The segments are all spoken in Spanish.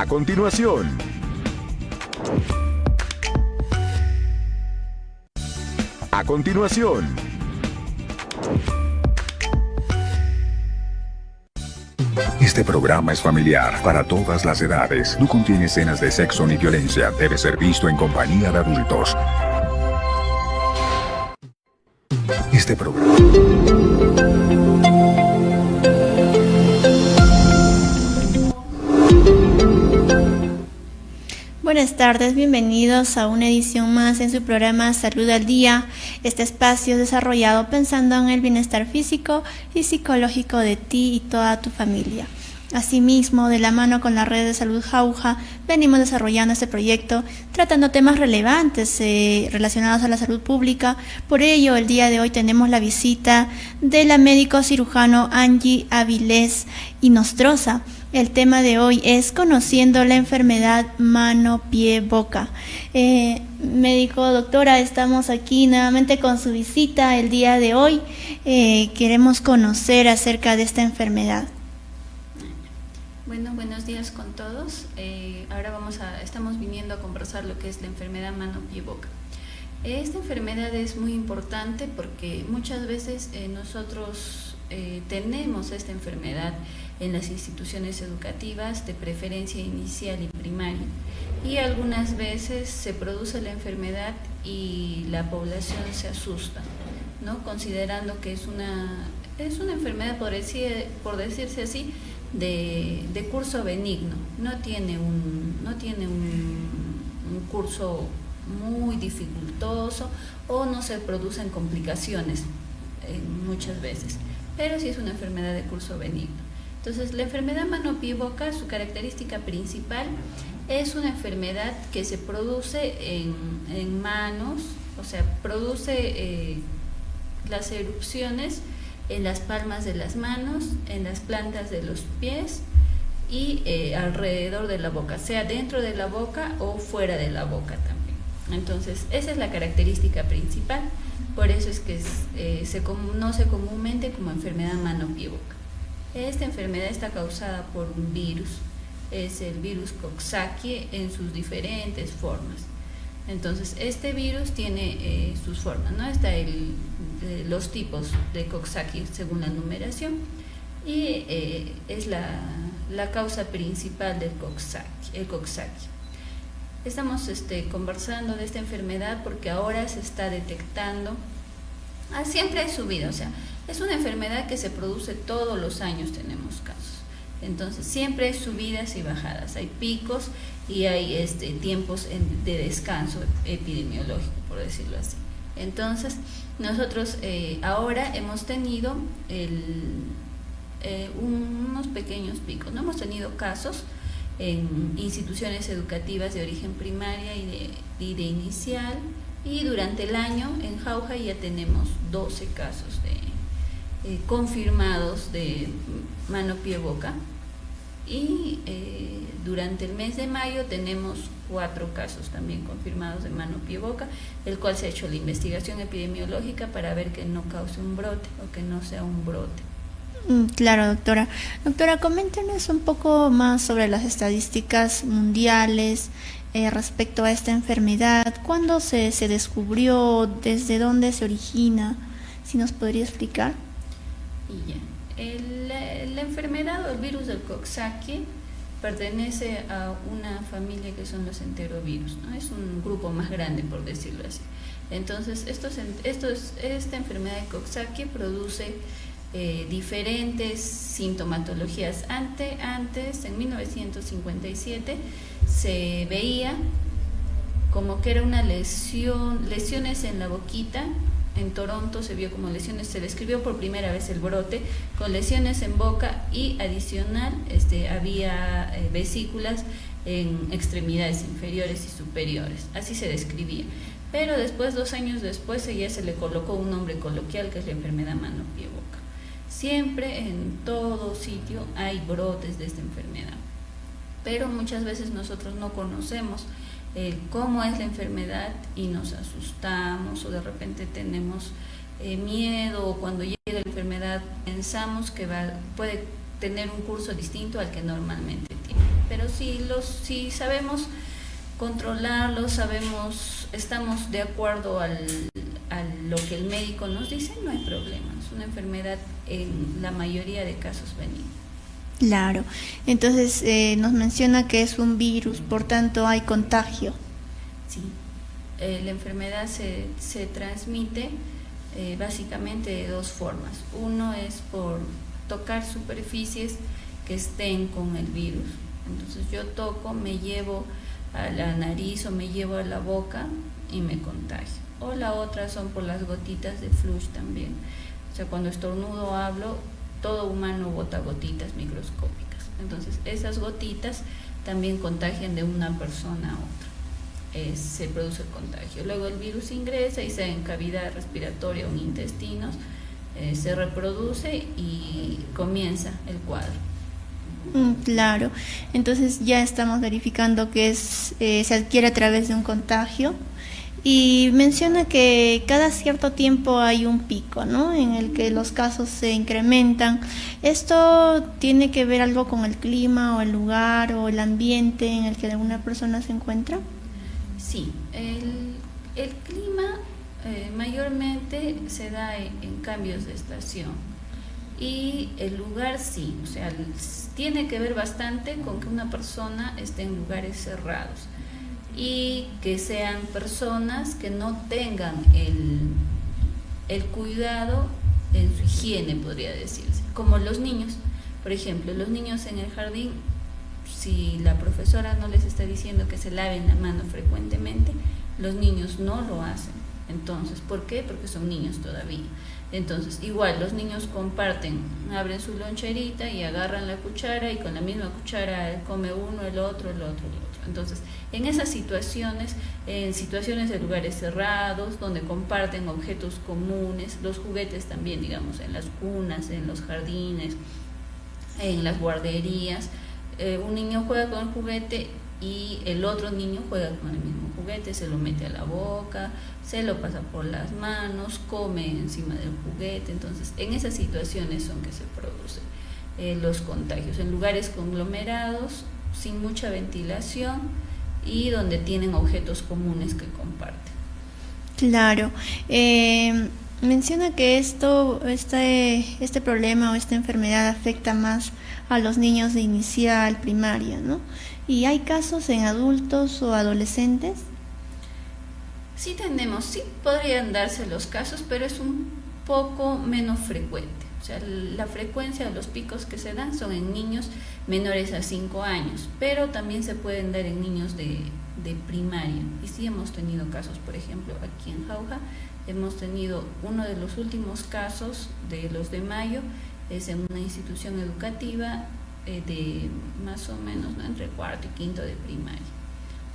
A continuación. A continuación. Este programa es familiar para todas las edades. No contiene escenas de sexo ni violencia. Debe ser visto en compañía de adultos. Este programa. Buenas tardes, bienvenidos a una edición más en su programa Salud al Día. Este espacio es desarrollado pensando en el bienestar físico y psicológico de ti y toda tu familia. Asimismo, de la mano con la red de salud Jauja, venimos desarrollando este proyecto tratando temas relevantes relacionados a la salud pública. Por ello, el día de hoy tenemos la visita de la médico cirujano Angie Avilés y Nostroza. El tema de hoy es conociendo la enfermedad mano-pie-boca. Médico, doctora, estamos aquí nuevamente con su visita el día de hoy. Queremos conocer acerca de esta enfermedad. Bueno, buenos días con todos. Ahora estamos viniendo a conversar lo que es la enfermedad mano-pie-boca. Esta enfermedad es muy importante porque muchas veces nosotros tenemos esta enfermedad en las instituciones educativas de preferencia inicial y primaria, y algunas veces se produce la enfermedad y la población se asusta, ¿no? Considerando que es una enfermedad, por decirse así, de curso benigno, no tiene un curso muy dificultoso o no se producen complicaciones muchas veces, pero sí es una enfermedad de curso benigno. Entonces, la enfermedad mano-pie-boca, su característica principal es una enfermedad que se produce en manos, o sea, produce las erupciones en las palmas de las manos, en las plantas de los pies y alrededor de la boca, sea dentro de la boca o fuera de la boca también. Entonces, esa es la característica principal, por eso es que se conoce comúnmente como enfermedad mano-pie-boca. Esta enfermedad está causada por un virus, es el virus Coxsackie en sus diferentes formas. Entonces, este virus tiene sus formas, ¿no? Está los tipos de Coxsackie según la numeración, y es la causa principal del Coxsackie. Estamos conversando de esta enfermedad porque ahora se está detectando, siempre hay subida, o sea, es una enfermedad que se produce todos los años, tenemos casos. Entonces, siempre hay subidas y bajadas, hay picos y hay tiempos de descanso epidemiológico, por decirlo así. Entonces, nosotros ahora hemos tenido unos pequeños picos, no hemos tenido casos en instituciones educativas de origen primaria y de inicial, y durante el año en Jauja ya tenemos 12 casos confirmados de mano-pie-boca, y durante el mes de mayo tenemos 4 casos también confirmados de mano-pie-boca, el cual se ha hecho la investigación epidemiológica para ver que no cause un brote o que no sea un brote. Claro, doctora. Doctora, coméntenos un poco más sobre las estadísticas mundiales respecto a esta enfermedad. ¿Cuándo se descubrió? ¿Desde dónde se origina? ¿Si nos podría explicar? Y ya. La enfermedad o el virus del Coxsackie pertenece a una familia que son los enterovirus, ¿no? Es un grupo más grande, por decirlo así. Entonces, esta enfermedad de Coxsackie produce diferentes sintomatologías. Antes, en 1957, se veía como que era una lesiones en la boquita. En Toronto se vio como lesiones, se describió por primera vez el brote con lesiones en boca, y adicional había vesículas en extremidades inferiores y superiores, así se describía. Pero después, 2 años después, ya se le colocó un nombre coloquial, que es la enfermedad mano-pie-boca. Siempre, en todo sitio, hay brotes de esta enfermedad, pero muchas veces nosotros no conocemos cómo es la enfermedad y nos asustamos, o de repente tenemos miedo, o cuando llega la enfermedad pensamos que puede tener un curso distinto al que normalmente tiene, pero si sabemos controlarlo, estamos de acuerdo a lo que el médico nos dice, no hay problema. Es una enfermedad en la mayoría de casos benigna. Claro, entonces nos menciona que es un virus, por tanto hay contagio. Sí, la enfermedad se transmite básicamente de dos formas. Uno es por tocar superficies que estén con el virus. Entonces yo toco, me llevo a la nariz o me llevo a la boca y me contagio. O la otra son por las gotitas de flush también. O sea, cuando estornudo, hablo, todo humano bota gotitas microscópicas. Entonces esas gotitas también contagian de una persona a otra. Se produce el contagio. Luego el virus ingresa y sea en cavidad respiratoria o en intestinos, se reproduce y comienza el cuadro. Claro, entonces ya estamos verificando que se adquiere a través de un contagio, y menciona que cada cierto tiempo hay un pico, ¿no?, en el que los casos se incrementan. ¿Esto tiene que ver algo con el clima o el lugar o el ambiente en el que alguna persona se encuentra? Sí, el clima mayormente se da en cambios de estación, y el lugar sí, o sea, tiene que ver bastante con que una persona esté en lugares cerrados y que sean personas que no tengan el cuidado en su higiene, podría decirse, como los niños. Por ejemplo, los niños en el jardín, si la profesora no les está diciendo que se laven la mano frecuentemente, los niños no lo hacen. Entonces, ¿por qué? Porque son niños todavía. Entonces, igual, los niños comparten, abren su loncherita y agarran la cuchara, y con la misma cuchara come uno, el otro. Entonces, en esas situaciones, en situaciones de lugares cerrados, donde comparten objetos comunes, los juguetes también, digamos, en las cunas, en los jardines, en las guarderías, un niño juega con el juguete y el otro niño juega con el mismo juguete, se lo mete a la boca, se lo pasa por las manos, come encima del juguete. Entonces, en esas situaciones son que se producen los contagios, en lugares conglomerados, sin mucha ventilación y donde tienen objetos comunes que comparten. Claro. Menciona que este problema o esta enfermedad afecta más a los niños de inicial, primaria, ¿no? ¿Y hay casos en adultos o adolescentes? Sí podrían darse los casos, pero es un poco menos frecuente. O sea, la frecuencia de los picos que se dan son en niños menores a 5 años, pero también se pueden dar en niños de primaria. Y sí hemos tenido casos, por ejemplo, aquí en Jauja, hemos tenido uno de los últimos casos de los de mayo, es en una institución educativa de más o menos, ¿no?, entre cuarto y quinto de primaria.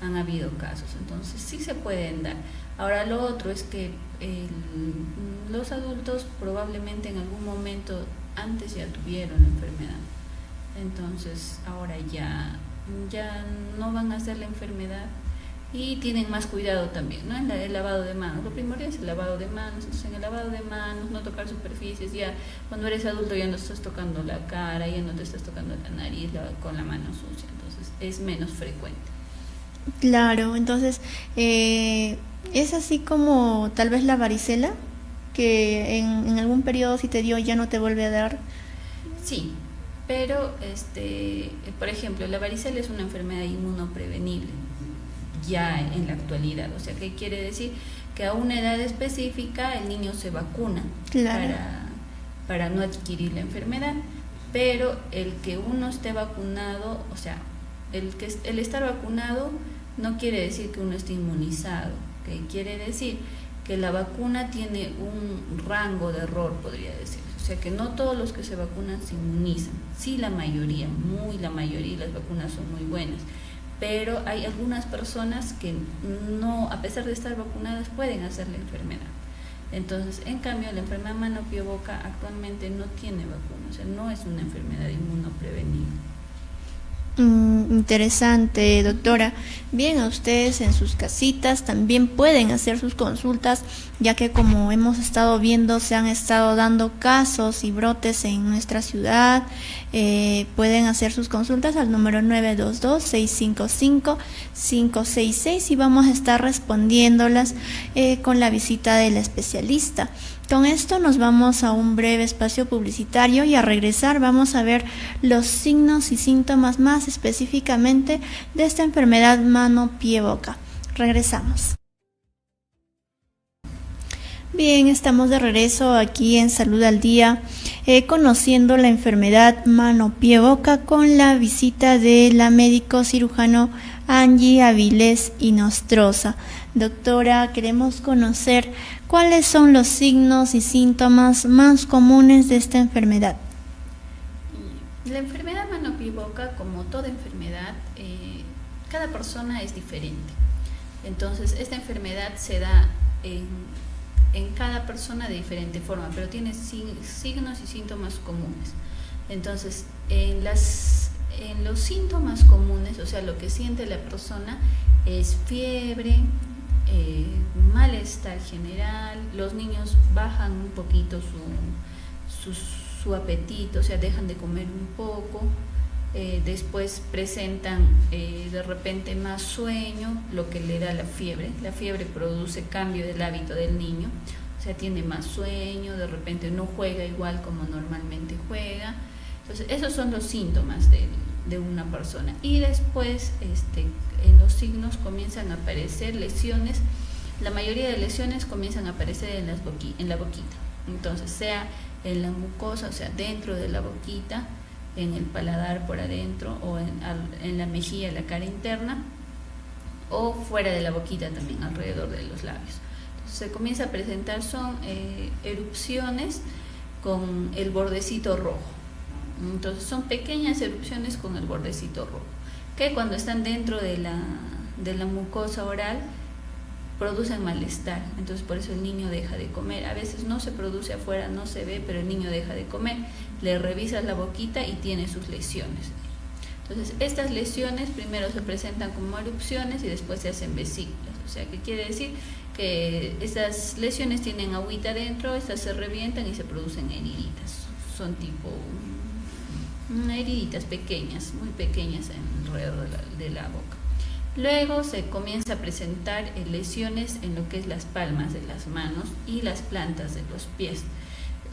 Han habido casos, entonces sí se pueden dar. Ahora, lo otro es que los adultos probablemente en algún momento antes ya tuvieron la enfermedad, entonces ahora ya no van a hacer la enfermedad y tienen más cuidado también, ¿no? El lavado de manos, lo primordial es el lavado de manos. Entonces, en el lavado de manos, no tocar superficies. Ya cuando eres adulto ya no estás tocando la cara, ya no te estás tocando la nariz con la mano sucia, entonces es menos frecuente. Claro, entonces es así como tal vez la varicela, que en algún periodo si te dio ya no te vuelve a dar. Sí, pero por ejemplo, la varicela es una enfermedad inmunoprevenible ya en la actualidad. O sea, ¿qué quiere decir? Que a una edad específica el niño se vacuna, claro, para no adquirir la enfermedad, pero el que uno esté vacunado, o sea, el estar vacunado no quiere decir que uno esté inmunizado, que quiere decir que la vacuna tiene un rango de error, podría decir. O sea, que no todos los que se vacunan se inmunizan. Sí, la mayoría, la mayoría, y las vacunas son muy buenas, pero hay algunas personas que no, a pesar de estar vacunadas, pueden hacer la enfermedad. Entonces, en cambio, la enfermedad mano-pie-boca actualmente no tiene vacuna, o sea, no es una enfermedad inmunoprevenible. Interesante, doctora. Bien, a ustedes en sus casitas también pueden hacer sus consultas, ya que como hemos estado viendo, se han estado dando casos y brotes en nuestra ciudad. Pueden hacer sus consultas al número 922-655-566 y vamos a estar respondiéndolas con la visita del especialista. Con esto nos vamos a un breve espacio publicitario y a regresar vamos a ver los signos y síntomas más específicamente de esta enfermedad mano-pie-boca. Regresamos. Bien, estamos de regreso aquí en Salud al Día, conociendo la enfermedad mano-pie-boca con la visita de la médico cirujano Angie Avilés y Nostroza. Doctora, queremos conocer cuáles son los signos y síntomas más comunes de esta enfermedad. La enfermedad mano-pie-boca, como toda enfermedad, cada persona es diferente. Entonces, esta enfermedad se da en cada persona de diferente forma, pero tiene signos y síntomas comunes. Entonces, en los síntomas comunes, o sea, lo que siente la persona es fiebre, malestar general, los niños bajan un poquito su apetito, o sea, dejan de comer un poco, después presentan de repente más sueño, lo que le da la fiebre. La fiebre produce cambio del hábito del niño, o sea, tiene más sueño, de repente no juega igual como normalmente juega. Entonces, esos son los síntomas de una persona. Y después, en los signos comienzan a aparecer lesiones. La mayoría de lesiones comienzan a aparecer en la boquita. Entonces, sea en la mucosa, o sea, dentro de la boquita, en el paladar por adentro, o en la mejilla, la cara interna, o fuera de la boquita también, alrededor de los labios. Entonces, se comienza a presentar, son erupciones con el bordecito rojo. Entonces, son pequeñas erupciones con el bordecito rojo, que cuando están dentro de la mucosa oral producen malestar. Entonces, por eso el niño deja de comer. A veces no se produce afuera, no se ve, pero el niño deja de comer. Le revisas la boquita y tiene sus lesiones. Entonces, estas lesiones primero se presentan como erupciones y después se hacen vesículas. O sea, ¿qué quiere decir? Que estas lesiones tienen agüita dentro, estas se revientan y se producen heriditas. Son tipo heriditas pequeñas, muy pequeñas alrededor de la boca. Luego se comienza a presentar lesiones en lo que es las palmas de las manos y las plantas de los pies,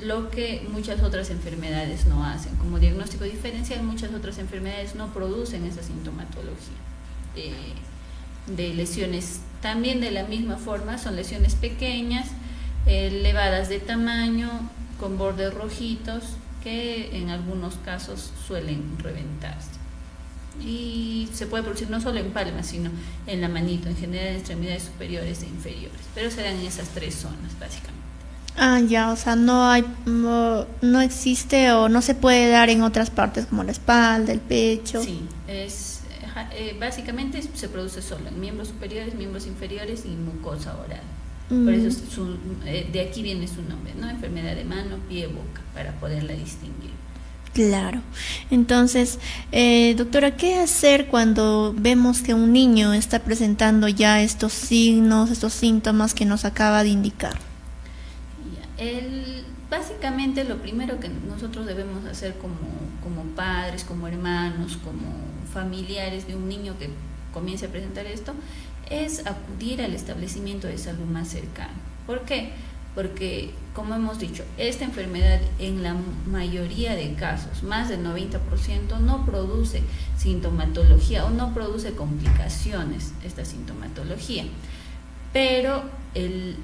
lo que muchas otras enfermedades no hacen. Como diagnóstico diferencial, muchas otras enfermedades no producen esa sintomatología de lesiones. También de la misma forma son lesiones pequeñas, elevadas de tamaño, con bordes rojitos, que en algunos casos suelen reventarse. Y se puede producir no solo en palmas, sino en la manito, en general en extremidades superiores e inferiores, pero se dan en esas tres zonas básicamente. Ya, o sea, no existe o no se puede dar en otras partes como la espalda, el pecho. Sí, básicamente se produce solo en miembros superiores, miembros inferiores y mucosa oral. Por eso de aquí viene su nombre, ¿no? Enfermedad de mano, pie, boca, para poderla distinguir. Claro. Entonces, doctora, ¿qué hacer cuando vemos que un niño está presentando ya estos signos, estos síntomas que nos acaba de indicar? Básicamente lo primero que nosotros debemos hacer como padres, como hermanos, como familiares de un niño que comience a presentar esto, es acudir al establecimiento de salud más cercano. ¿Por qué? Porque, como hemos dicho, esta enfermedad en la mayoría de casos, más del 90%, no produce sintomatología o no produce complicaciones, esta sintomatología. Pero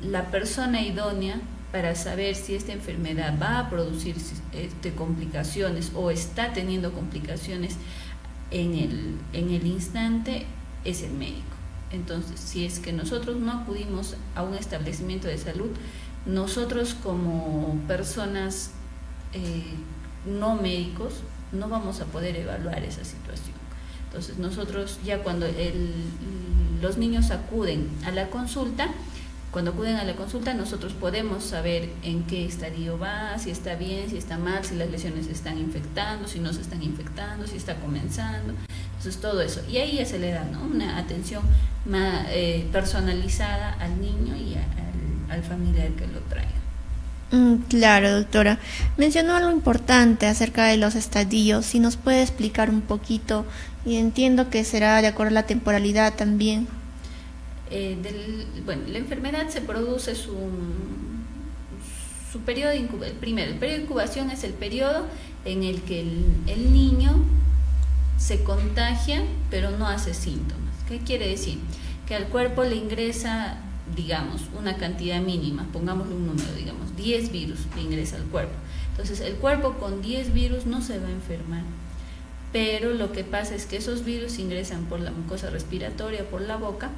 la persona idónea para saber si esta enfermedad va a producir complicaciones o está teniendo complicaciones en el instante es el médico. Entonces, si es que nosotros no acudimos a un establecimiento de salud, nosotros como personas no médicos no vamos a poder evaluar esa situación. Entonces, nosotros ya cuando los niños acuden a la consulta, cuando acuden a la consulta nosotros podemos saber en qué estadio va, si está bien, si está mal, si las lesiones se están infectando, si no se están infectando, si está comenzando. Entonces todo eso, y ahí ya se le da, ¿no?, una atención más personalizada al niño y al familiar que lo traiga. Claro, doctora. Mencionó algo importante acerca de los estadios. Si nos puede explicar un poquito, y entiendo que será de acuerdo a la temporalidad también. Bueno, la enfermedad se produce su periodo de incubación. El periodo de incubación es el periodo en el que el niño se contagia, pero no hace síntomas. ¿Qué quiere decir? Que al cuerpo le ingresa, digamos, una cantidad mínima, pongámosle un número, digamos, 10 virus le ingresa al cuerpo. Entonces, el cuerpo con 10 virus no se va a enfermar, pero lo que pasa es que esos virus ingresan por la mucosa respiratoria, por la boca,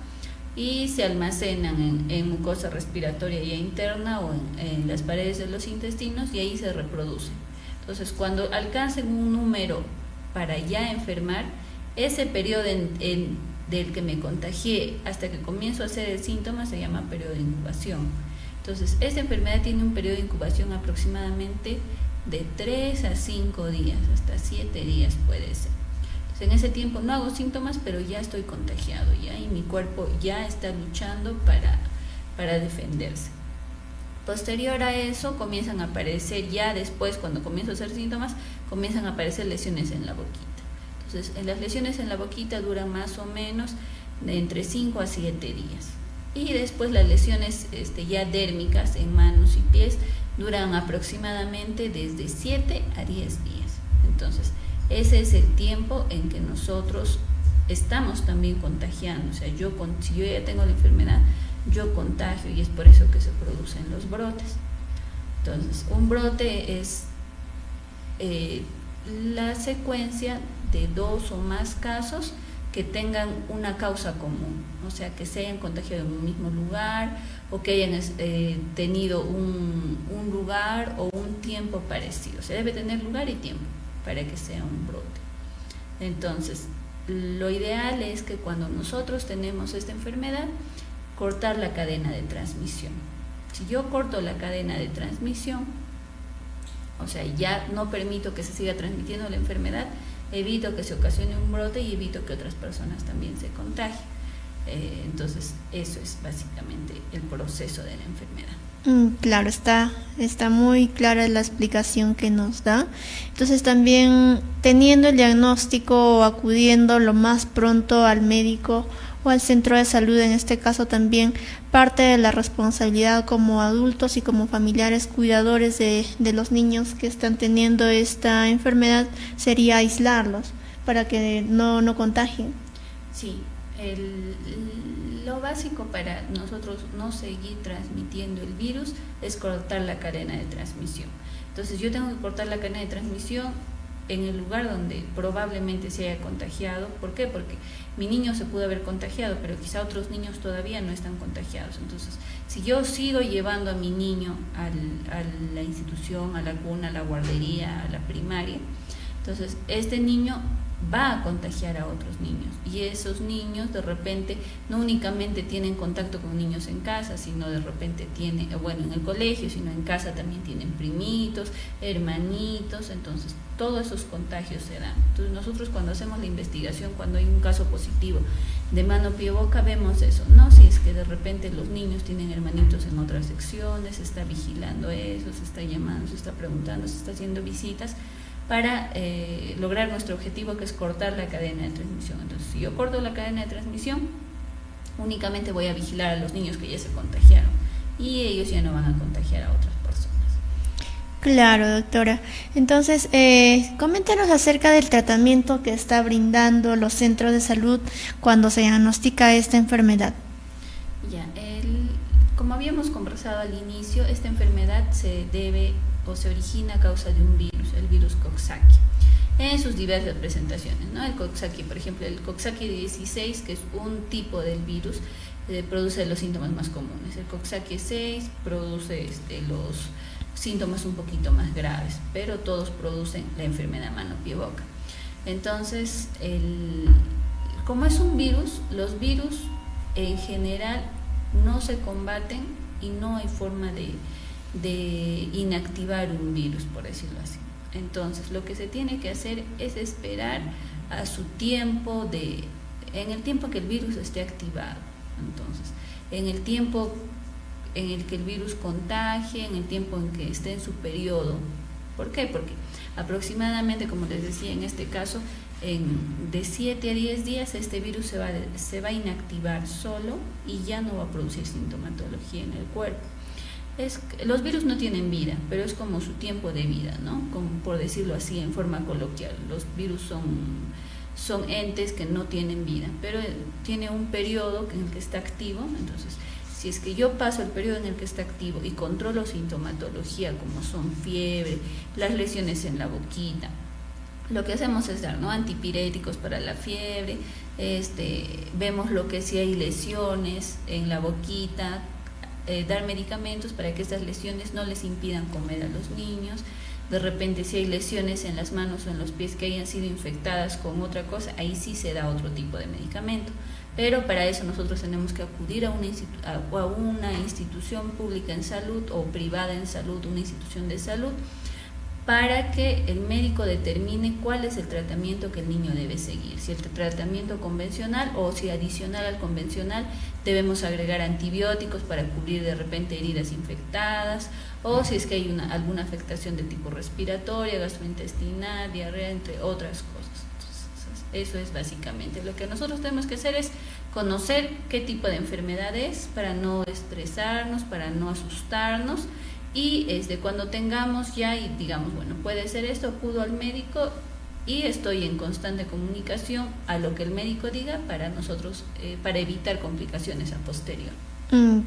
y se almacenan en mucosa respiratoria ya interna o en las paredes de los intestinos, y ahí se reproducen. Entonces, cuando alcancen un número para ya enfermar, ese periodo del que me contagié hasta que comienzo a hacer el síntoma se llama periodo de incubación. Entonces, esta enfermedad tiene un periodo de incubación aproximadamente de 3 a 5 días, hasta 7 días puede ser. Entonces, en ese tiempo no hago síntomas, pero ya estoy contagiado, ya, y mi cuerpo ya está luchando para defenderse. Posterior a eso comienzan a aparecer, ya después, cuando comienzo a hacer síntomas, comienzan a aparecer lesiones en la boquita. Entonces, las lesiones en la boquita duran más o menos de entre 5 a 7 días. Y después las lesiones ya dérmicas en manos y pies duran aproximadamente desde 7 a 10 días. Entonces, ese es el tiempo en que nosotros estamos también contagiando. O sea, si yo ya tengo la enfermedad, yo contagio, y es por eso que se producen los brotes. Entonces, un brote es la secuencia de 2 o más casos que tengan una causa común, o sea, que se hayan contagiado en un mismo lugar, o que hayan tenido un lugar o un tiempo parecido. Se debe tener lugar y tiempo para que sea un brote. Entonces, lo ideal es que cuando nosotros tenemos esta enfermedad, cortar la cadena de transmisión. Si yo corto la cadena de transmisión, o sea, ya no permito que se siga transmitiendo la enfermedad, evito que se ocasione un brote y evito que otras personas también se contagien. Entonces, eso es básicamente el proceso de la enfermedad. Claro, está muy clara la explicación que nos da. Entonces, también teniendo el diagnóstico o acudiendo lo más pronto al médico o al centro de salud, en este caso también parte de la responsabilidad como adultos y como familiares cuidadores de los niños que están teniendo esta enfermedad sería aislarlos para que no contagien. Sí, lo básico para nosotros no seguir transmitiendo el virus es cortar la cadena de transmisión. Entonces, yo tengo que cortar la cadena de transmisión en el lugar donde probablemente se haya contagiado. ¿Por qué? Porque mi niño se pudo haber contagiado, pero quizá otros niños todavía no están contagiados. Entonces, si yo sigo llevando a mi niño a la institución, a la cuna, a la guardería, a la primaria, entonces este niño va a contagiar a otros niños, y esos niños de repente no únicamente tienen contacto con niños en casa, sino de repente en el colegio, sino en casa también tienen primitos, hermanitos. Entonces todos esos contagios se dan. Entonces, nosotros cuando hacemos la investigación, cuando hay un caso positivo de mano, pie, boca, vemos eso, ¿no? Si es que de repente los niños tienen hermanitos en otras secciones, se está vigilando eso, se está llamando, se está preguntando, se está haciendo visitas para lograr nuestro objetivo, que es cortar la cadena de transmisión. Entonces, si yo corto la cadena de transmisión, únicamente voy a vigilar a los niños que ya se contagiaron, y ellos ya no van a contagiar a otras personas. Claro, doctora. Entonces, coméntenos acerca del tratamiento que está brindando los centros de salud cuando se diagnostica esta enfermedad. Ya, como habíamos conversado al inicio, esta enfermedad se debe o se origina a causa de un virus, el virus Coxsackie, en sus diversas presentaciones, ¿no? El Coxsackie, por ejemplo, el Coxsackie 16, que es un tipo del virus, produce los síntomas más comunes. El Coxsackie 6 produce los síntomas un poquito más graves, pero todos producen la enfermedad mano, pie, boca. Entonces, como es un virus, los virus en general no se combaten y no hay forma de inactivar un virus, por decirlo así. Entonces, lo que se tiene que hacer es esperar a su tiempo en el tiempo que el virus esté activado. Entonces, en el tiempo en el que el virus contagie, en el tiempo en que esté en su periodo. ¿Por qué? Porque aproximadamente, como les decía, en este caso, de 7 a 10 días este virus se va a inactivar solo y ya no va a producir sintomatología en el cuerpo. Los virus no tienen vida, pero es como su tiempo de vida, ¿no? Como por decirlo así en forma coloquial. Los virus son entes que no tienen vida, pero tiene un periodo en el que está activo. Entonces, si es que yo paso el periodo en el que está activo y controlo sintomatología como son fiebre, las lesiones en la boquita, lo que hacemos es dar, ¿no?, antipiréticos para la fiebre, vemos lo que si hay lesiones en la boquita, dar medicamentos para que estas lesiones no les impidan comer a los niños. De repente, si hay lesiones en las manos o en los pies que hayan sido infectadas con otra cosa, ahí sí se da otro tipo de medicamento. Pero para eso nosotros tenemos que acudir a una institución pública en salud o privada en salud, una institución de salud, para que el médico determine cuál es el tratamiento que el niño debe seguir, si el tratamiento convencional o si adicional al convencional debemos agregar antibióticos para cubrir de repente heridas infectadas, o si es que hay alguna afectación de tipo respiratoria, gastrointestinal, diarrea, entre otras cosas. Entonces, eso es básicamente lo que nosotros tenemos que hacer, es conocer qué tipo de enfermedad es para no estresarnos, para no asustarnos. Y cuando tengamos ya y digamos, bueno, puede ser esto, acudo al médico y estoy en constante comunicación a lo que el médico diga para nosotros, para evitar complicaciones a posterior.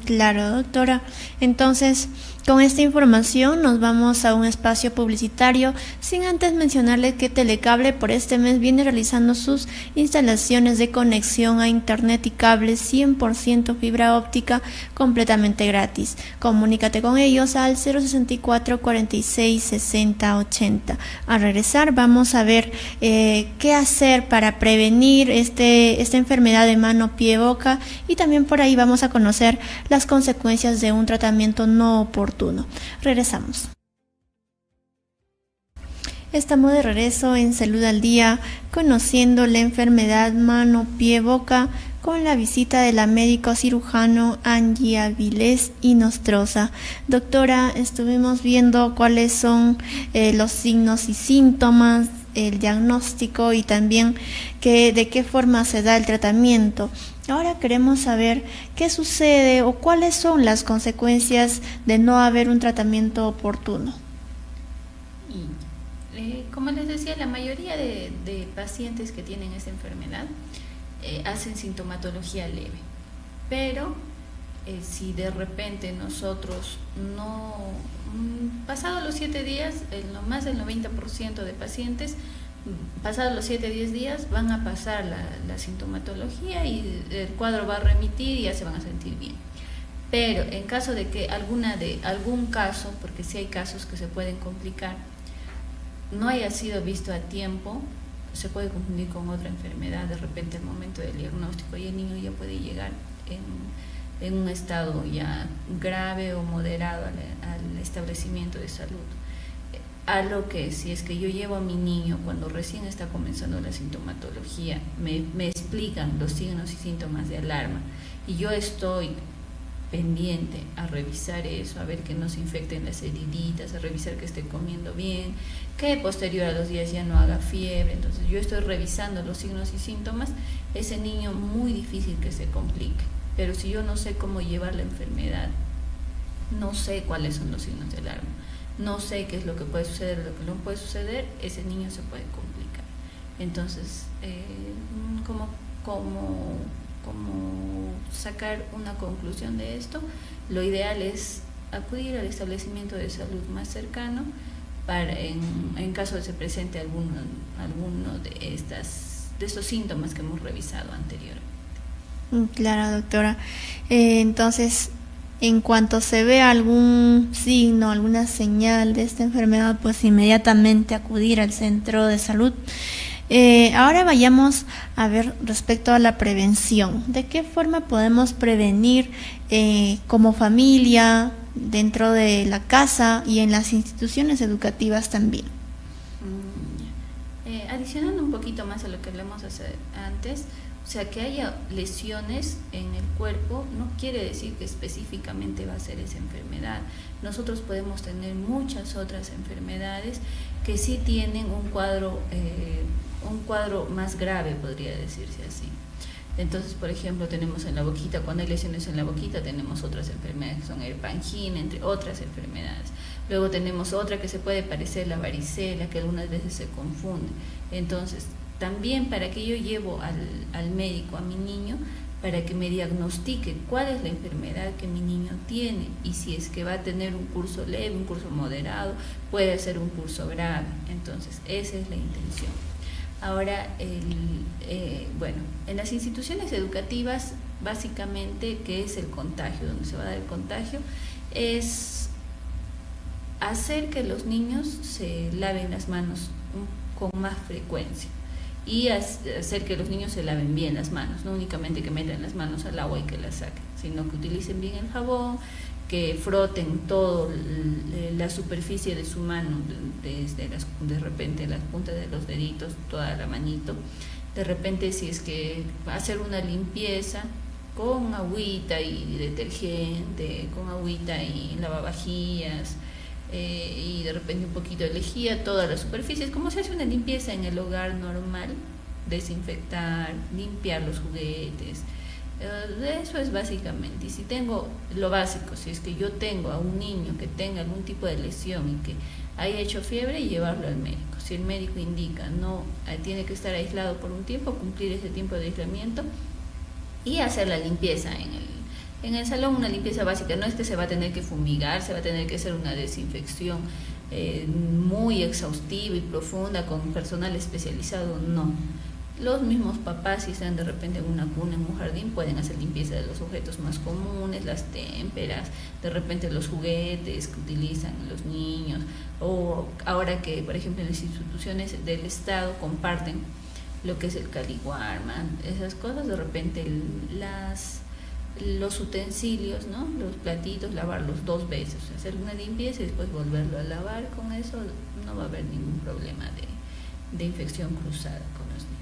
Claro, doctora. Entonces, con esta información nos vamos a un espacio publicitario, sin antes mencionarles que Telecable por este mes viene realizando sus instalaciones de conexión a internet y cable 100% fibra óptica completamente gratis. Comunícate con ellos al 064 46 60 80. Al regresar vamos a ver qué hacer para prevenir esta enfermedad de mano, pie, boca, y también por ahí vamos a conocer las consecuencias de un tratamiento no oportuno. Regresamos. Estamos de regreso en Salud al Día, conociendo la enfermedad mano, pie, boca, con la visita de la médico cirujano Angie Avilés y Nostroza. Doctora, estuvimos viendo cuáles son los signos y síntomas, el diagnóstico y también de qué forma se da el tratamiento. Ahora queremos saber qué sucede o cuáles son las consecuencias de no haber un tratamiento oportuno. Como les decía, la mayoría de pacientes que tienen esta enfermedad hacen sintomatología leve, pero si de repente nosotros no, pasado los 7 días, más del 90% de pacientes, pasados los 7-10 días van a pasar la sintomatología y el cuadro va a remitir y ya se van a sentir bien. Pero en caso de que algún caso, porque sí hay casos que se pueden complicar, no haya sido visto a tiempo, se puede confundir con otra enfermedad de repente al momento del diagnóstico y el niño ya puede llegar en un estado ya grave o moderado al establecimiento de salud. A lo que si es que yo llevo a mi niño cuando recién está comenzando la sintomatología, me explican los signos y síntomas de alarma y yo estoy pendiente a revisar eso, a ver que no se infecten las heriditas, a revisar que esté comiendo bien, que posterior a 2 días ya no haga fiebre. Entonces yo estoy revisando los signos y síntomas, ese niño muy difícil que se complique. Pero si yo no sé cómo llevar la enfermedad, no sé cuáles son los signos de alarma, no sé qué es lo que puede suceder, lo que no puede suceder, ese niño se puede complicar. Entonces, como sacar una conclusión de esto, lo ideal es acudir al establecimiento de salud más cercano para en caso de se presente alguno de estos síntomas que hemos revisado anteriormente. Claro, doctora. Entonces, en cuanto se ve algún signo, alguna señal de esta enfermedad, pues inmediatamente acudir al centro de salud. Ahora vayamos a ver respecto a la prevención. ¿De qué forma podemos prevenir como familia, dentro de la casa y en las instituciones educativas también? A adicionando un poquito más a lo que hablamos antes, o sea, que haya lesiones en el cuerpo no quiere decir que específicamente va a ser esa enfermedad. Nosotros podemos tener muchas otras enfermedades que sí tienen un cuadro más grave, podría decirse así. Entonces, por ejemplo, tenemos en la boquita, cuando hay lesiones en la boquita, tenemos otras enfermedades que son el pangina, entre otras enfermedades. Luego tenemos otra que se puede parecer la varicela, que algunas veces se confunde. Entonces, también para que yo llevo al médico a mi niño, para que me diagnostique cuál es la enfermedad que mi niño tiene y si es que va a tener un curso leve, un curso moderado, puede ser un curso grave. Entonces, esa es la intención. Ahora, bueno, en las instituciones educativas, básicamente, ¿qué es el contagio? Donde se va a dar el contagio es hacer que los niños se laven las manos con más frecuencia y hacer que los niños se laven bien las manos, no únicamente que metan las manos al agua y que las saquen, sino que utilicen bien el jabón, que froten todo la superficie de su mano, desde de repente las puntas de los deditos, toda la manito. De repente, si es que hacer una limpieza con agüita y detergente, con agüita y lavavajillas, y de repente un poquito de lejía, todas las superficies, como se hace una limpieza en el hogar normal, desinfectar, limpiar los juguetes. De eso es básicamente. Y si tengo lo básico, si es que yo tengo a un niño que tenga algún tipo de lesión y que haya hecho fiebre, llevarlo al médico. Si el médico indica no tiene que estar aislado por un tiempo, cumplir ese tiempo de aislamiento y hacer la limpieza en el salón, una limpieza básica. No es que se va a tener que fumigar, se va a tener que hacer una desinfección muy exhaustiva y profunda con personal especializado, no. Los mismos papás, si están de repente en una cuna, en un jardín, pueden hacer limpieza de los objetos más comunes, las témperas, de repente los juguetes que utilizan los niños, o ahora que, por ejemplo, en las instituciones del Estado comparten lo que es el caliguarma, esas cosas, de repente los utensilios, ¿no? Los platitos, lavarlos 2 veces, hacer una limpieza y después volverlo a lavar. Con eso no va a haber ningún problema de infección cruzada con los niños.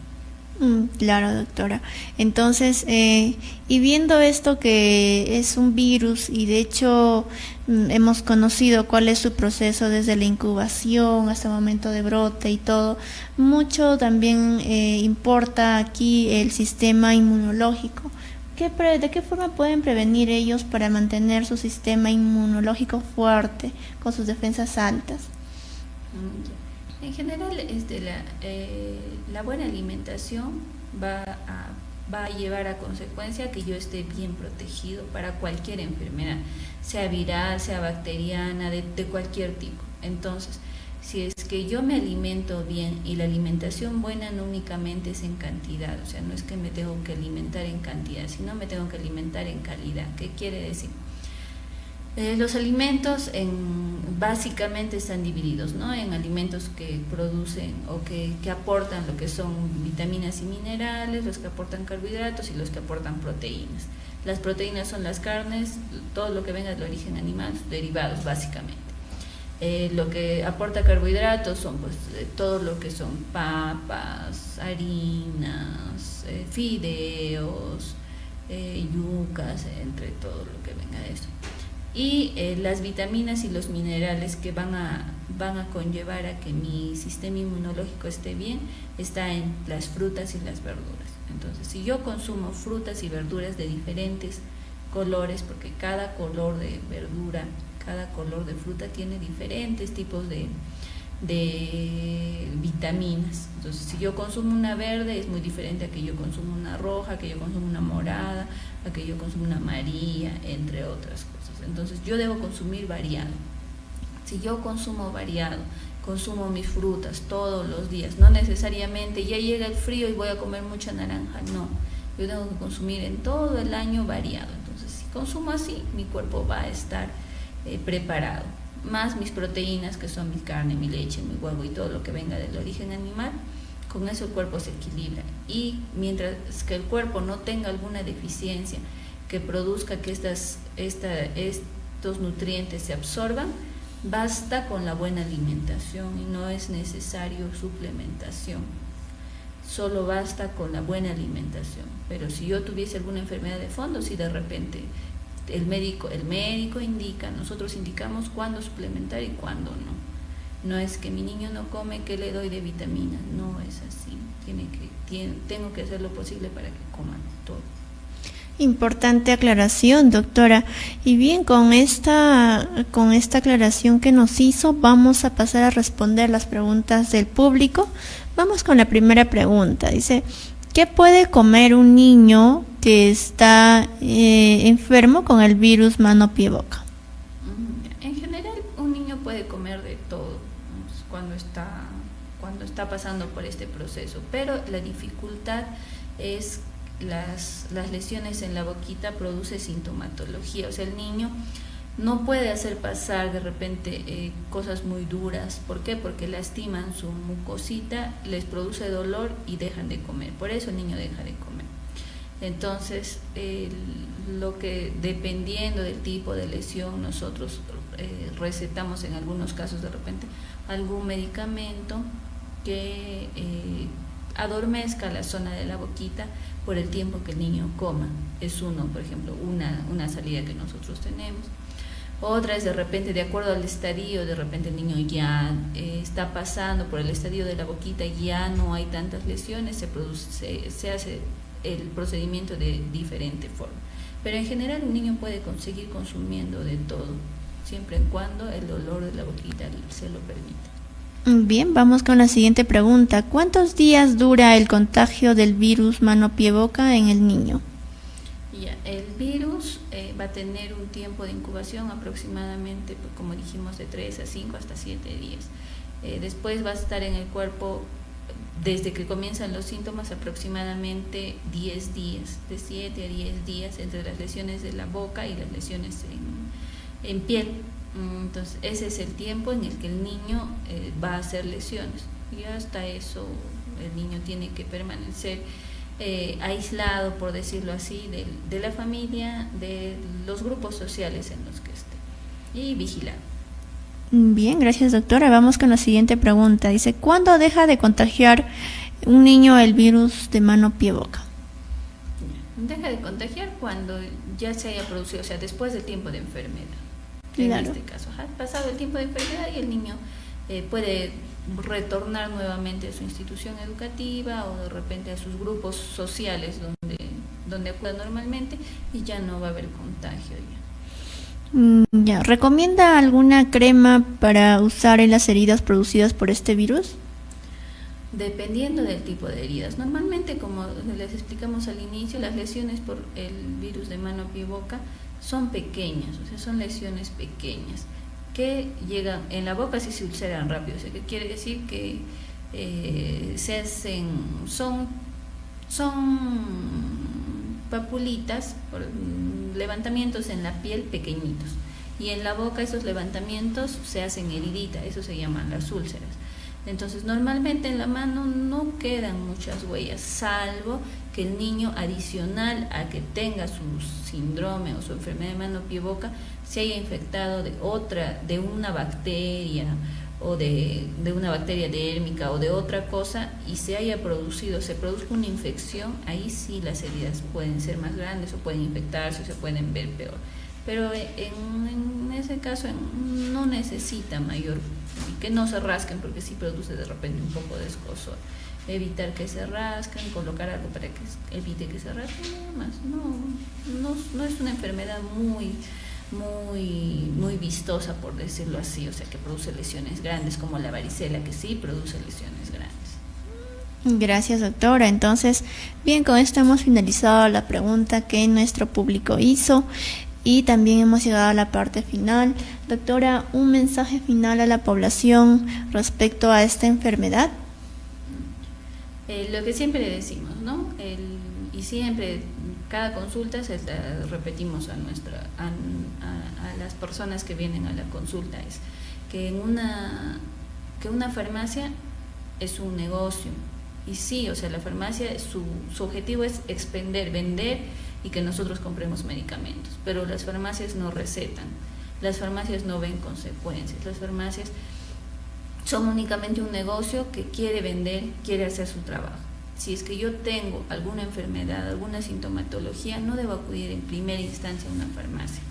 Claro, doctora. Entonces, y viendo esto que es un virus y de hecho hemos conocido cuál es su proceso desde la incubación hasta el momento de brote y todo, mucho también importa aquí el sistema inmunológico. ¿De qué forma pueden prevenir ellos para mantener su sistema inmunológico fuerte, con sus defensas altas? En general, la buena alimentación va a llevar a consecuencia que yo esté bien protegido para cualquier enfermedad, sea viral, sea bacteriana, de cualquier tipo. Entonces, si es que yo me alimento bien, y la alimentación buena no únicamente es en cantidad, o sea, no es que me tengo que alimentar en cantidad, sino me tengo que alimentar en calidad. ¿Qué quiere decir? Los alimentos básicamente están divididos, ¿no? En alimentos que producen o que aportan lo que son vitaminas y minerales, los que aportan carbohidratos y los que aportan proteínas. Las proteínas son las carnes, todo lo que venga del origen animal, derivados básicamente. Lo que aporta carbohidratos son pues todo lo que son papas, harinas, fideos, yucas, entre todo lo que venga de eso. Y las vitaminas y los minerales que van a conllevar a que mi sistema inmunológico esté bien, está en las frutas y las verduras. Entonces, si yo consumo frutas y verduras de diferentes colores, porque cada color de verdura, cada color de fruta tiene diferentes tipos de vitaminas. Entonces, si yo consumo una verde, es muy diferente a que yo consumo una roja, a que yo consumo una morada, a que yo consumo una amarilla, entre otras cosas. Entonces, yo debo consumir variado. Si yo consumo variado, consumo mis frutas todos los días, no necesariamente ya llega el frío y voy a comer mucha naranja, no. Yo tengo que consumir en todo el año variado. Entonces, si consumo así, mi cuerpo va a estar preparado. Más mis proteínas, que son mi carne, mi leche, mi huevo y todo lo que venga del origen animal, con eso el cuerpo se equilibra. Y mientras que el cuerpo no tenga alguna deficiencia que produzca que estos nutrientes se absorban, basta con la buena alimentación y no es necesario suplementación. solo basta con la buena alimentación. Pero si yo tuviese alguna enfermedad de fondo, si de repente el médico indica, nosotros indicamos cuándo suplementar y cuándo no. No es que mi niño no come, que le doy de vitamina, no es así. Tengo que hacer lo posible para que coman todo. Importante aclaración, doctora. Y bien, con esta aclaración que nos hizo, vamos a pasar a responder las preguntas del público. Vamos con la primera pregunta. Dice, ¿qué puede comer un niño que está enfermo con el virus mano-pie-boca? En general, un niño puede comer de todo cuando está pasando por este proceso, pero la dificultad es las lesiones en la boquita produce sintomatología, o sea, el niño no puede hacer pasar de repente cosas muy duras. ¿Por qué? Porque lastiman su mucosita, les produce dolor y dejan de comer, por eso el niño deja de comer. Entonces, lo que dependiendo del tipo de lesión, nosotros recetamos en algunos casos de repente algún medicamento que adormezca la zona de la boquita por el tiempo que el niño coma. Es por ejemplo, una salida que nosotros tenemos. Otra es de repente, de acuerdo al estadio, de repente el niño ya está pasando por el estadio de la boquita, ya no hay tantas lesiones, se hace el procedimiento de diferente forma. Pero en general un niño puede seguir consumiendo de todo, siempre y cuando el dolor de la boquita se lo permita. Bien, vamos con la siguiente pregunta. ¿Cuántos días dura el contagio del virus mano-pie-boca en el niño? El virus va a tener un tiempo de incubación aproximadamente, como dijimos, de 3 a 5 hasta 7 días. Después va a estar en el cuerpo, desde que comienzan los síntomas, aproximadamente 10 días, de 7 a 10 días entre las lesiones de la boca y las lesiones en piel. Entonces ese es el tiempo en el que el niño va a hacer lesiones, y hasta eso el niño tiene que permanecer aislado, por decirlo así, de la familia, de los grupos sociales en los que esté, y vigilado. Bien, gracias, doctora. Vamos con la siguiente pregunta. Dice, ¿cuándo deja de contagiar un niño el virus de mano-pie-boca? Deja de contagiar cuando ya se haya producido, o sea, después del tiempo de enfermedad. Claro. En este caso, pasado el tiempo de enfermedad, y el niño puede retornar nuevamente a su institución educativa o de repente a sus grupos sociales donde acuda normalmente, y ya no va a haber contagio ya. ¿Recomienda alguna crema para usar en las heridas producidas por este virus? Dependiendo del tipo de heridas. Normalmente, como les explicamos al inicio, las lesiones por el virus de mano-pie-boca son pequeñas, o sea, son lesiones pequeñas que llegan en la boca, si se ulceran rápido, o sea, que quiere decir que se hacen, son papulitas, levantamientos en la piel pequeñitos, y en la boca esos levantamientos se hacen heriditas, eso se llaman las úlceras. Entonces, normalmente en la mano no quedan muchas huellas, salvo que el niño, adicional a que tenga su síndrome o su enfermedad de mano-pie-boca, se haya infectado de una bacteria o de una bacteria dérmica o de otra cosa, y se produzca una infección. Ahí sí las heridas pueden ser más grandes o pueden infectarse o se pueden ver peor. Pero en ese caso no necesita mayor, que no se rasquen, porque sí produce de repente un poco de escozor. Evitar que se rasquen, colocar algo para que evite que se rasquen, nada más. No es una enfermedad muy vistosa, por decirlo así, o sea, que produce lesiones grandes como la varicela, que sí produce lesiones grandes. Gracias, doctora. Entonces, bien, con esto hemos finalizado la pregunta que nuestro público hizo y también hemos llegado a la parte final. Doctora, un mensaje final a la población respecto a esta enfermedad. Lo que siempre le decimos, ¿no? Y siempre, cada consulta repetimos a las personas que vienen a la consulta, es que una farmacia es un negocio. Y sí, o sea, la farmacia, su objetivo es vender y que nosotros compremos medicamentos, pero las farmacias no recetan, las farmacias no ven consecuencias, las farmacias son únicamente un negocio que quiere vender, quiere hacer su trabajo. si es que yo tengo alguna enfermedad, alguna sintomatología, no debo acudir en primera instancia a una farmacia,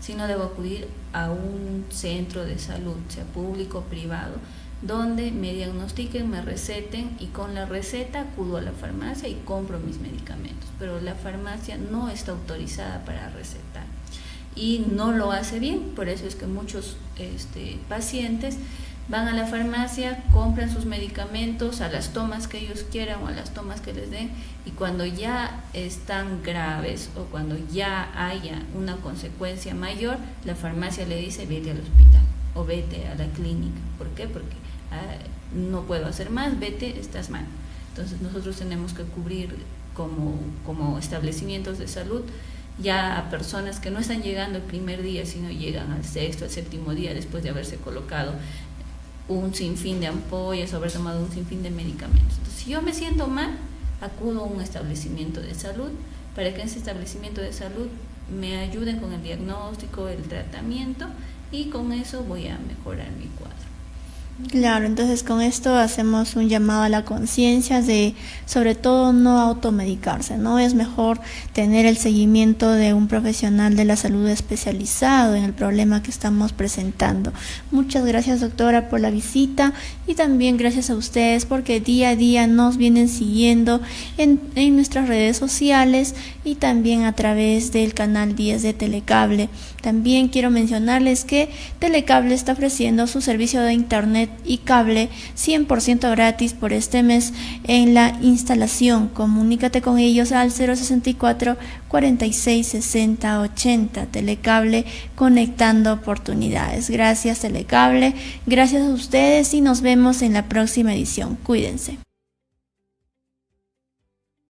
sino debo acudir a un centro de salud, sea público o privado, donde me diagnostiquen, me receten y con la receta acudo a la farmacia y compro mis medicamentos. Pero la farmacia no está autorizada para recetar y no lo hace bien, por eso es que muchos pacientes van a la farmacia, compran sus medicamentos a las tomas que ellos quieran o a las tomas que les den, y cuando ya están graves o cuando ya haya una consecuencia mayor, la farmacia le dice vete al hospital o vete a la clínica. ¿Por qué? Porque no puedo hacer más, vete, estás mal. Entonces nosotros tenemos que cubrir como establecimientos de salud ya a personas que no están llegando el primer día, sino llegan al sexto, al séptimo día después de haberse colocado un sinfín de ampollas o haber tomado un sinfín de medicamentos. Entonces, si yo me siento mal, acudo a un establecimiento de salud para que en ese establecimiento de salud me ayuden con el diagnóstico, el tratamiento, y con eso voy a mejorar mi cuadro. Claro, entonces con esto hacemos un llamado a la conciencia de, sobre todo, no automedicarse, ¿no? Es mejor tener el seguimiento de un profesional de la salud especializado en el problema que estamos presentando. Muchas gracias, doctora, por la visita, y también gracias a ustedes porque día a día nos vienen siguiendo en nuestras redes sociales y también a través del canal 10 de Telecable. También quiero mencionarles que Telecable está ofreciendo su servicio de internet y cable 100% gratis por este mes en la instalación. Comunícate con ellos al 064 46 60 80. Telecable, conectando oportunidades. Gracias, Telecable, gracias a ustedes y nos vemos en la próxima edición. Cuídense.